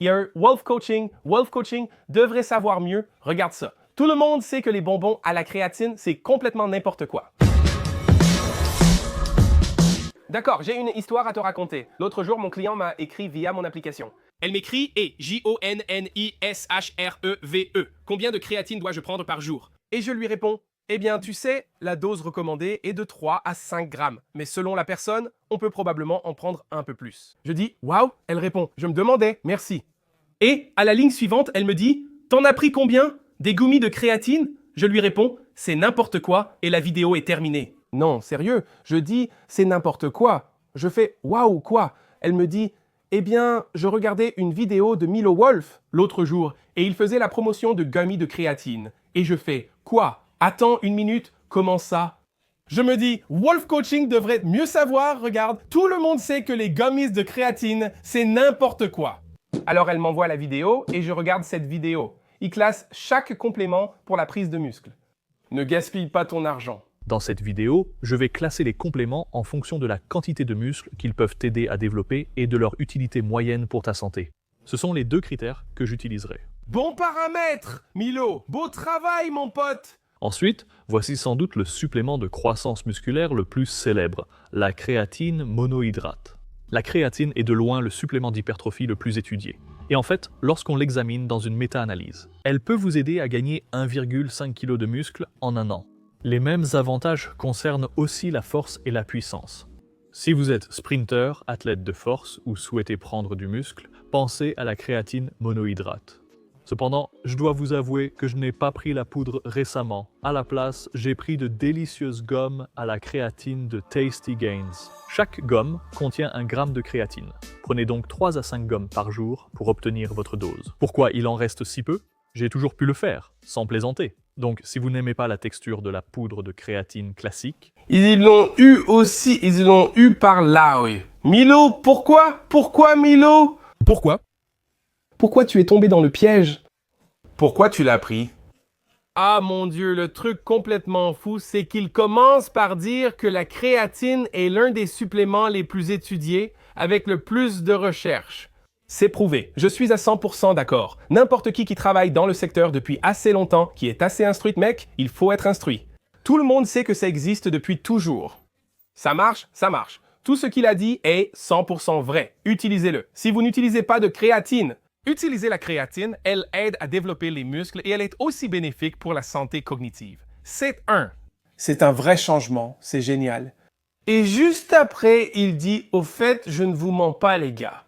Il y a un Wolf Coaching. Wolf Coaching devrait savoir mieux. Regarde ça. Tout le monde sait que les bonbons à la créatine, c'est complètement n'importe quoi. D'accord, j'ai une histoire à te raconter. L'autre jour, mon client m'a écrit via mon application. Elle m'écrit et J-O-N-N-I-S-H-R-E-V-E. Combien de créatine dois-je prendre par jour? Et je lui réponds, eh bien, tu sais, la dose recommandée est de 3 à 5 grammes. Mais selon la personne, on peut probablement en prendre un peu plus. Je dis, waouh, elle répond, je me demandais, merci. Et à la ligne suivante, elle me dit, t'en as pris combien? Des gummies de créatine? Je lui réponds, c'est n'importe quoi et la vidéo est terminée. Non, sérieux, je dis, c'est n'importe quoi. Je fais, waouh, quoi? Elle me dit, eh bien, je regardais une vidéo de Milo Wolf l'autre jour et il faisait la promotion de gummies de créatine. Et je fais, quoi? Attends une minute, comment ça? Je me dis, Wolf Coaching devrait mieux savoir, regarde, tout le monde sait que les gummies de créatine, c'est n'importe quoi. Alors elle m'envoie la vidéo et je regarde cette vidéo. Il classe chaque complément pour la prise de muscle. Ne gaspille pas ton argent. Dans cette vidéo, je vais classer les compléments en fonction de la quantité de muscles qu'ils peuvent t'aider à développer et de leur utilité moyenne pour ta santé. Ce sont les 2 critères que j'utiliserai. Bon paramètre, Milo. Beau travail, mon pote. Ensuite, voici sans doute le supplément de croissance musculaire le plus célèbre, la créatine monohydrate. La créatine est de loin le supplément d'hypertrophie le plus étudié. Et en fait, lorsqu'on l'examine dans une méta-analyse, elle peut vous aider à gagner 1,5 kg de muscle en un an. Les mêmes avantages concernent aussi la force et la puissance. Si vous êtes sprinter, athlète de force ou souhaitez prendre du muscle, pensez à la créatine monohydrate. Cependant, je dois vous avouer que je n'ai pas pris la poudre récemment. À la place, j'ai pris de délicieuses gommes à la créatine de Tasty Gains. Chaque gomme contient 1 gramme de créatine. Prenez donc 3 à 5 gommes par jour pour obtenir votre dose. Pourquoi il en reste si peu? J'ai toujours pu le faire, sans plaisanter. Donc, si vous n'aimez pas la texture de la poudre de créatine classique... Ils l'ont eu aussi, ils l'ont eu par là, oui. Milo, pourquoi? Pourquoi, Milo? Pourquoi? Pourquoi tu es tombé dans le piège? Pourquoi tu l'as pris? Ah mon Dieu, le truc complètement fou, c'est qu'il commence par dire que la créatine est l'un des suppléments les plus étudiés avec le plus de recherches. C'est prouvé. Je suis à 100% d'accord. N'importe qui travaille dans le secteur depuis assez longtemps, qui est assez instruit, mec, il faut être instruit. Tout le monde sait que ça existe depuis toujours. Ça marche, ça marche. Tout ce qu'il a dit est 100% vrai. Utilisez-le. Si vous n'utilisez pas de créatine, utilisez la créatine, elle aide à développer les muscles et elle est aussi bénéfique pour la santé cognitive. C'est un vrai changement, c'est génial. Et juste après, il dit, au fait, je ne vous mens pas les gars.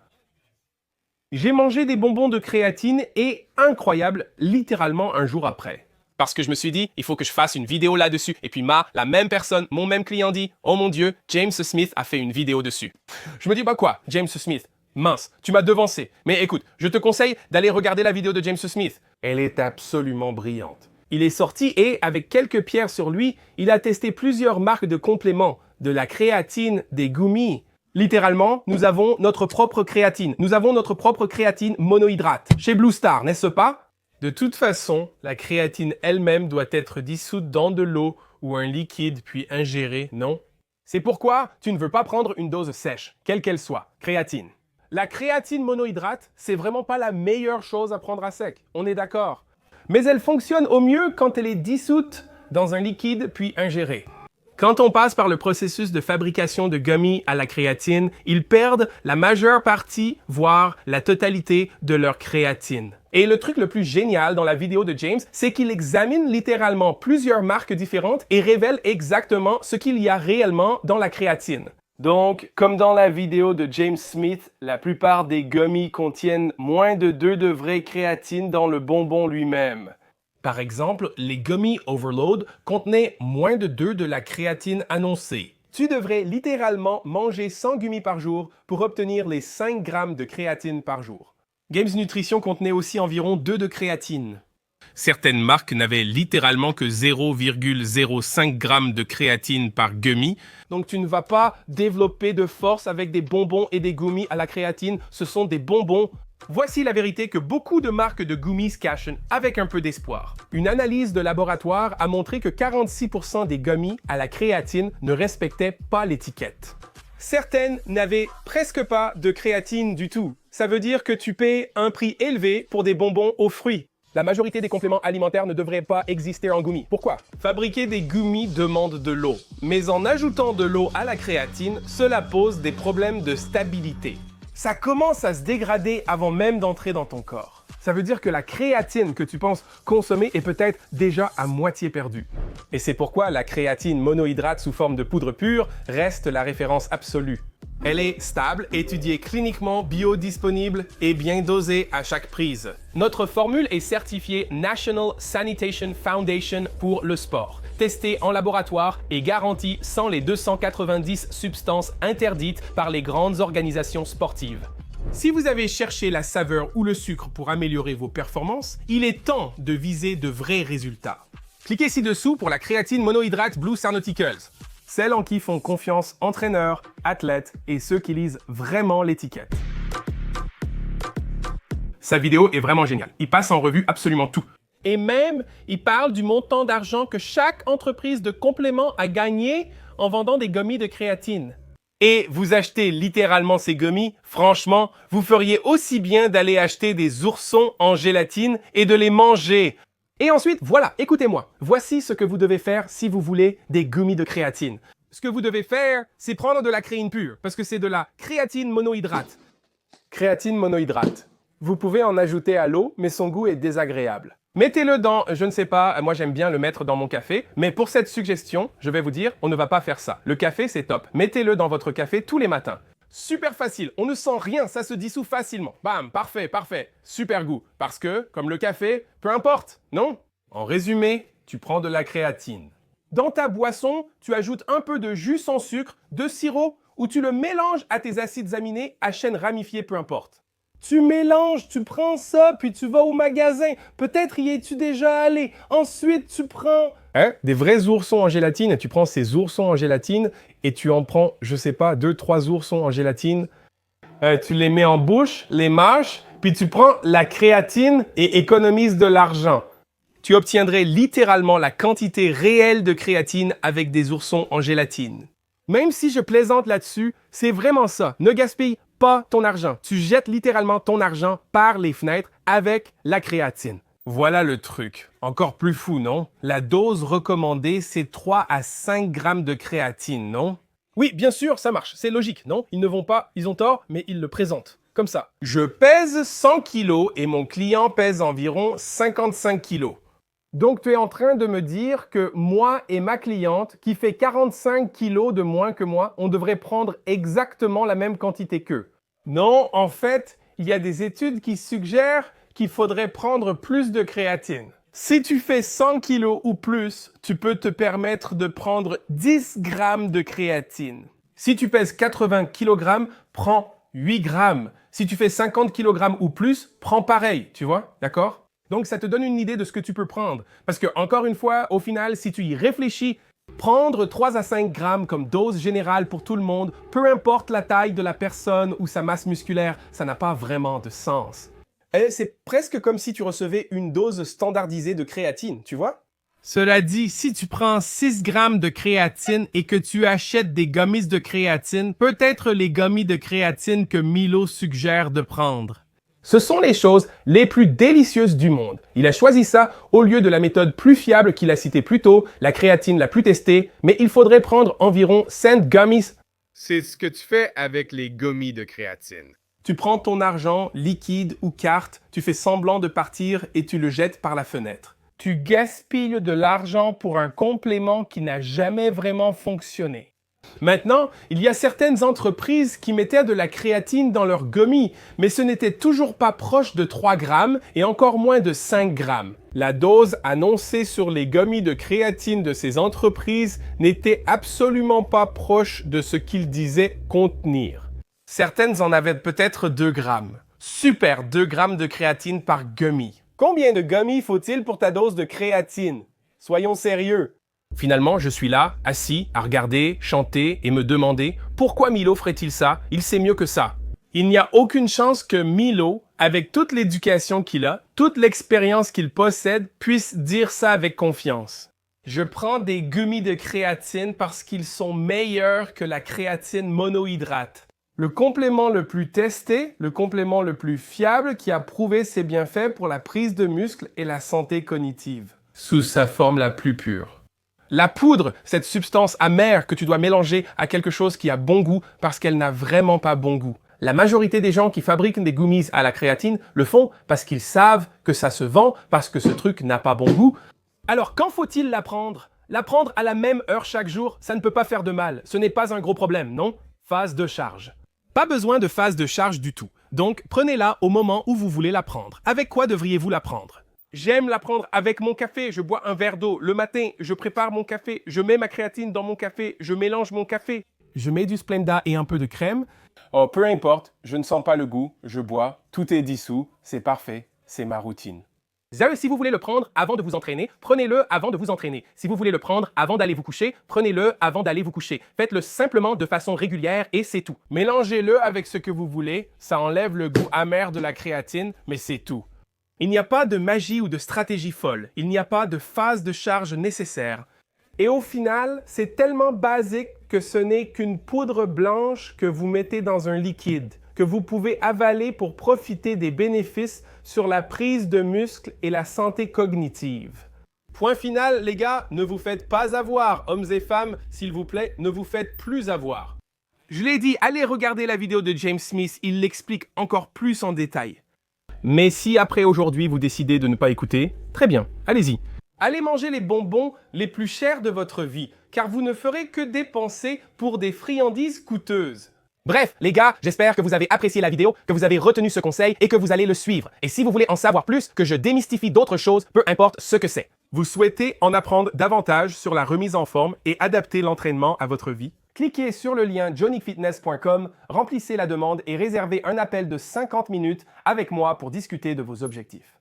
J'ai mangé des bonbons de créatine et incroyable, littéralement un jour après. Parce que je me suis dit, il faut que je fasse une vidéo là-dessus. Et puis la même personne, mon même client dit, oh mon Dieu, James Smith a fait une vidéo dessus. Je me dis, bah quoi, James Smith? Mince, tu m'as devancé. Mais écoute, je te conseille d'aller regarder la vidéo de James Smith. Elle est absolument brillante. Il est sorti et, avec quelques pierres sur lui, il a testé plusieurs marques de compléments, de la créatine, des gummies. Littéralement, nous avons notre propre créatine. Nous avons notre propre créatine monohydrate. Chez Blue Star, n'est-ce pas? De toute façon, la créatine elle-même doit être dissoute dans de l'eau ou un liquide puis ingérée, non? C'est pourquoi tu ne veux pas prendre une dose sèche, quelle qu'elle soit, créatine. La créatine monohydrate, c'est vraiment pas la meilleure chose à prendre à sec, on est d'accord. Mais elle fonctionne au mieux quand elle est dissoute dans un liquide puis ingérée. Quand on passe par le processus de fabrication de gummies à la créatine, ils perdent la majeure partie, voire la totalité de leur créatine. Et le truc le plus génial dans la vidéo de James, c'est qu'il examine littéralement plusieurs marques différentes et révèle exactement ce qu'il y a réellement dans la créatine. Donc, comme dans la vidéo de James Smith, la plupart des gummies contiennent moins de 2 de vraie créatine dans le bonbon lui-même. Par exemple, les Gummy Overload contenaient moins de 2 de la créatine annoncée. Tu devrais littéralement manger 100 gummies par jour pour obtenir les 5 grammes de créatine par jour. Games Nutrition contenait aussi environ 2 de créatine. Certaines marques n'avaient littéralement que 0,05 grammes de créatine par gummy. Donc tu ne vas pas développer de force avec des bonbons et des gummies à la créatine. Ce sont des bonbons. Voici la vérité que beaucoup de marques de gummies cachent avec un peu d'espoir. Une analyse de laboratoire a montré que 46% des gummies à la créatine ne respectaient pas l'étiquette. Certaines n'avaient presque pas de créatine du tout. Ça veut dire que tu paies un prix élevé pour des bonbons aux fruits. La majorité des compléments alimentaires ne devraient pas exister en gummies. Pourquoi? Fabriquer des gummies demande de l'eau. Mais en ajoutant de l'eau à la créatine, cela pose des problèmes de stabilité. Ça commence à se dégrader avant même d'entrer dans ton corps. Ça veut dire que la créatine que tu penses consommer est peut-être déjà à moitié perdue. Et c'est pourquoi la créatine monohydrate sous forme de poudre pure reste la référence absolue. Elle est stable, étudiée cliniquement, biodisponible et bien dosée à chaque prise. Notre formule est certifiée National Sanitation Foundation pour le sport, testée en laboratoire et garantie sans les 290 substances interdites par les grandes organisations sportives. Si vous avez cherché la saveur ou le sucre pour améliorer vos performances, il est temps de viser de vrais résultats. Cliquez ci-dessous pour la créatine monohydrate Blue Sarnauticals. Celles en qui font confiance entraîneurs, athlètes et ceux qui lisent vraiment l'étiquette. Sa vidéo est vraiment géniale. Il passe en revue absolument tout. Et même, il parle du montant d'argent que chaque entreprise de compléments a gagné en vendant des gummies de créatine. Et vous achetez littéralement ces gummies, franchement, vous feriez aussi bien d'aller acheter des oursons en gélatine et de les manger. Et ensuite, voilà, écoutez-moi. Voici ce que vous devez faire si vous voulez des gummies de créatine. Ce que vous devez faire, c'est prendre de la créine pure, parce que c'est de la créatine monohydrate. Créatine monohydrate. Vous pouvez en ajouter à l'eau, mais son goût est désagréable. Mettez-le dans, je ne sais pas, moi j'aime bien le mettre dans mon café, mais pour cette suggestion, je vais vous dire, on ne va pas faire ça. Le café, c'est top. Mettez-le dans votre café tous les matins. Super facile, on ne sent rien, ça se dissout facilement. Bam, parfait, parfait. Super goût. Parce que, comme le café, peu importe, non? En résumé, tu prends de la créatine. Dans ta boisson, tu ajoutes un peu de jus sans sucre, de sirop, ou tu le mélanges à tes acides aminés à chaîne ramifiée, peu importe. Tu mélanges, tu prends ça, puis tu vas au magasin. Peut-être y es-tu déjà allé. Ensuite, tu prends... Des vrais oursons en gélatine, et tu prends ces oursons en gélatine, et tu en prends, je sais pas, 2-3 oursons en gélatine. Tu les mets en bouche, les mâches, puis tu prends la créatine et économises de l'argent. Tu obtiendrais littéralement la quantité réelle de créatine avec des oursons en gélatine. Même si je plaisante là-dessus, c'est vraiment ça. Ne gaspille pas ton argent. Tu jettes littéralement ton argent par les fenêtres avec la créatine. Voilà le truc. Encore plus fou, non? La dose recommandée, c'est 3 à 5 grammes de créatine, non? Oui, bien sûr, ça marche. C'est logique, non? Ils ne vont pas, ils ont tort, mais ils le présentent. Comme ça. Je pèse 100 kilos et mon client pèse environ 55 kilos. Donc, tu es en train de me dire que moi et ma cliente, qui fait 45 kilos de moins que moi, on devrait prendre exactement la même quantité qu'eux. Non, en fait, il y a des études qui suggèrent qu'il faudrait prendre plus de créatine. Si tu fais 100 kilos ou plus, tu peux te permettre de prendre 10 grammes de créatine. Si tu pèses 80 kg, prends 8 grammes. Si tu fais 50 kg ou plus, prends pareil, tu vois, d'accord? Donc, ça te donne une idée de ce que tu peux prendre. Parce que, encore une fois, au final, si tu y réfléchis, prendre 3 à 5 grammes comme dose générale pour tout le monde, peu importe la taille de la personne ou sa masse musculaire, ça n'a pas vraiment de sens. C'est presque comme si tu recevais une dose standardisée de créatine, tu vois? Cela dit, si tu prends 6 grammes de créatine et que tu achètes des gummies de créatine, peut-être les gummies de créatine que Milo suggère de prendre. Ce sont les choses les plus délicieuses du monde. Il a choisi ça au lieu de la méthode plus fiable qu'il a citée plus tôt, la créatine la plus testée, mais il faudrait prendre environ 5 gummies. C'est ce que tu fais avec les gummies de créatine. Tu prends ton argent, liquide ou carte, tu fais semblant de partir et tu le jettes par la fenêtre. Tu gaspilles de l'argent pour un complément qui n'a jamais vraiment fonctionné. Maintenant, il y a certaines entreprises qui mettaient de la créatine dans leurs gummies, mais ce n'était toujours pas proche de 3 grammes et encore moins de 5 grammes. La dose annoncée sur les gummies de créatine de ces entreprises n'était absolument pas proche de ce qu'ils disaient contenir. Certaines en avaient peut-être 2 grammes. Super, 2 grammes de créatine par gummy. Combien de gummies faut-il pour ta dose de créatine? Soyons sérieux. Finalement, je suis là, assis, à regarder, chanter et me demander pourquoi Milo ferait-il ça? Il sait mieux que ça. Il n'y a aucune chance que Milo, avec toute l'éducation qu'il a, toute l'expérience qu'il possède, puisse dire ça avec confiance. Je prends des gummies de créatine parce qu'ils sont meilleurs que la créatine monohydrate. Le complément le plus testé, le complément le plus fiable qui a prouvé ses bienfaits pour la prise de muscle et la santé cognitive. Sous sa forme la plus pure. La poudre, cette substance amère que tu dois mélanger à quelque chose qui a bon goût parce qu'elle n'a vraiment pas bon goût. La majorité des gens qui fabriquent des gummies à la créatine le font parce qu'ils savent que ça se vend, parce que ce truc n'a pas bon goût. Alors, quand faut-il la prendre? La prendre à la même heure chaque jour, ça ne peut pas faire de mal. Ce n'est pas un gros problème, non? Phase de charge. Pas besoin de phase de charge du tout. Donc, prenez-la au moment où vous voulez la prendre. Avec quoi devriez-vous la prendre? J'aime la prendre avec mon café. Je bois un verre d'eau. Le matin, je prépare mon café. Je mets ma créatine dans mon café. Je mélange mon café. Je mets du Splenda et un peu de crème. Oh, peu importe. Je ne sens pas le goût. Je bois. Tout est dissous. C'est parfait. C'est ma routine. Si vous voulez le prendre avant de vous entraîner, prenez-le avant de vous entraîner. Si vous voulez le prendre avant d'aller vous coucher, prenez-le avant d'aller vous coucher. Faites-le simplement de façon régulière et c'est tout. Mélangez-le avec ce que vous voulez, ça enlève le goût amer de la créatine, mais c'est tout. Il n'y a pas de magie ou de stratégie folle. Il n'y a pas de phase de charge nécessaire. Et au final, c'est tellement basique que ce n'est qu'une poudre blanche que vous mettez dans un liquide, que vous pouvez avaler pour profiter des bénéfices sur la prise de muscle et la santé cognitive. Point final, les gars, ne vous faites pas avoir. Hommes et femmes, s'il vous plaît, ne vous faites plus avoir. Je l'ai dit, allez regarder la vidéo de James Smith, il l'explique encore plus en détail. Mais si après aujourd'hui vous décidez de ne pas écouter, très bien, allez-y. Allez manger les bonbons les plus chers de votre vie, car vous ne ferez que dépenser pour des friandises coûteuses. Bref, les gars, j'espère que vous avez apprécié la vidéo, que vous avez retenu ce conseil et que vous allez le suivre. Et si vous voulez en savoir plus, que je démystifie d'autres choses, peu importe ce que c'est. Vous souhaitez en apprendre davantage sur la remise en forme et adapter l'entraînement à votre vie? Cliquez sur le lien johnnyfitness.com, remplissez la demande et réservez un appel de 50 minutes avec moi pour discuter de vos objectifs.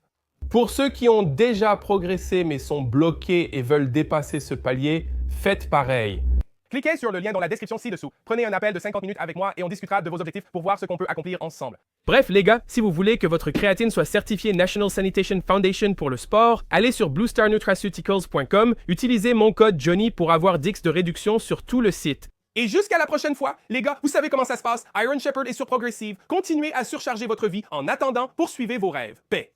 Pour ceux qui ont déjà progressé mais sont bloqués et veulent dépasser ce palier, faites pareil. Cliquez sur le lien dans la description ci-dessous. Prenez un appel de 50 minutes avec moi et on discutera de vos objectifs pour voir ce qu'on peut accomplir ensemble. Bref, les gars, si vous voulez que votre créatine soit certifiée National Sanitation Foundation pour le sport, allez sur bluestarnutraceuticals.com, utilisez mon code Johnny pour avoir 10 de réduction sur tout le site. Et jusqu'à la prochaine fois, les gars, vous savez comment ça se passe. Iron Shepherd est sur Progressive. Continuez à surcharger votre vie. En attendant, poursuivez vos rêves. Paix.